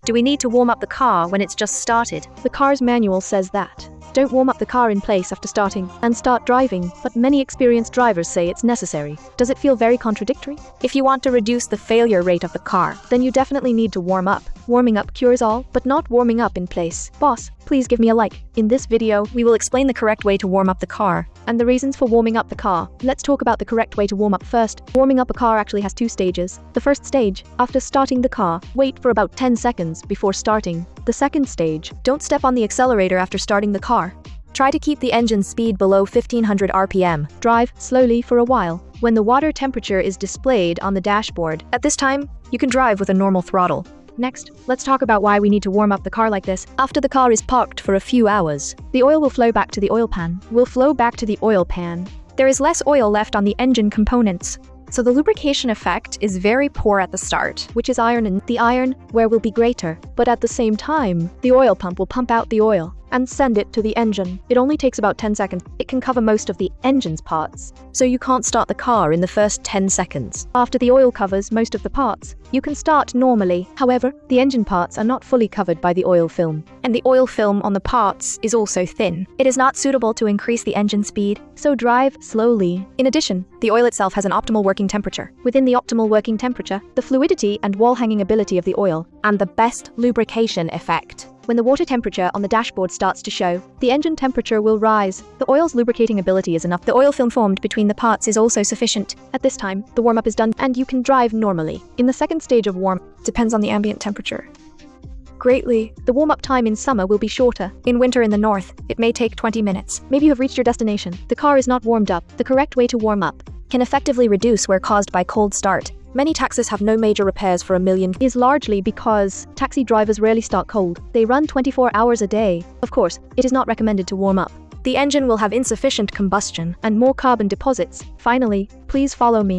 Do we need to warm up the car when it's just started? The car's manual says that. Don't warm up the car in place after starting and start driving, but many experienced drivers say it's necessary. Does it feel very contradictory? If you want to reduce the failure rate of the car, Then you definitely need to warm up. Warming up cures all, but not warming up in place. Boss, please give me a like. In this video, we will explain the correct way to warm up the car. and the reasons for warming up the car. Let's talk about the correct way to warm up first. Warming up a car actually has 2 stages. The first stage, after starting the car, wait for about 10 seconds before starting. The second stage, Don't step on the accelerator after starting the car. Try to keep the engine speed below 1500 RPM. drive slowly for a while. When the water temperature is displayed on the dashboard. At this time, you can drive with a normal throttle. Next, let's talk about why we need to warm up the car like this. After the car is parked for a few hours, The oil will flow back to the oil pan. there is less oil left on the engine components. So the lubrication effect is very poor at the start. Which is iron, and the iron wear will be greater. But at the same time, the oil pump will pump out the oil and send it to the engine. It only takes about 10 seconds. It can cover most of the engine's parts. So you can't start the car in the first 10 seconds. After the oil covers most of the parts, you can start normally. However, the engine parts are not fully covered by the oil film. And the oil film on the parts is also thin. It is not suitable to increase the engine speed. So drive slowly. In addition, the oil itself has an optimal working temperature. Within the optimal working temperature, the fluidity and wall-hanging ability of the oil, And the best lubrication effect. when the water temperature on the dashboard starts to show, the engine temperature will rise. The oil's lubricating ability is enough. The oil film formed between the parts is also sufficient. At this time, the warm-up is done and you can drive normally. In the second stage of Depends on the ambient temperature. Greatly. the warm-up time in summer will be shorter. In winter in the north, it may take 20 minutes. Maybe you have reached your destination. The car is not warmed up. The correct way to warm up Can effectively reduce wear caused by cold start. Many taxis have no major repairs for 1 million. is largely because taxi drivers rarely start cold. They run 24 hours a day. Of course, it is not recommended to warm up. The engine will have insufficient combustion. And more carbon deposits. Finally, please follow me.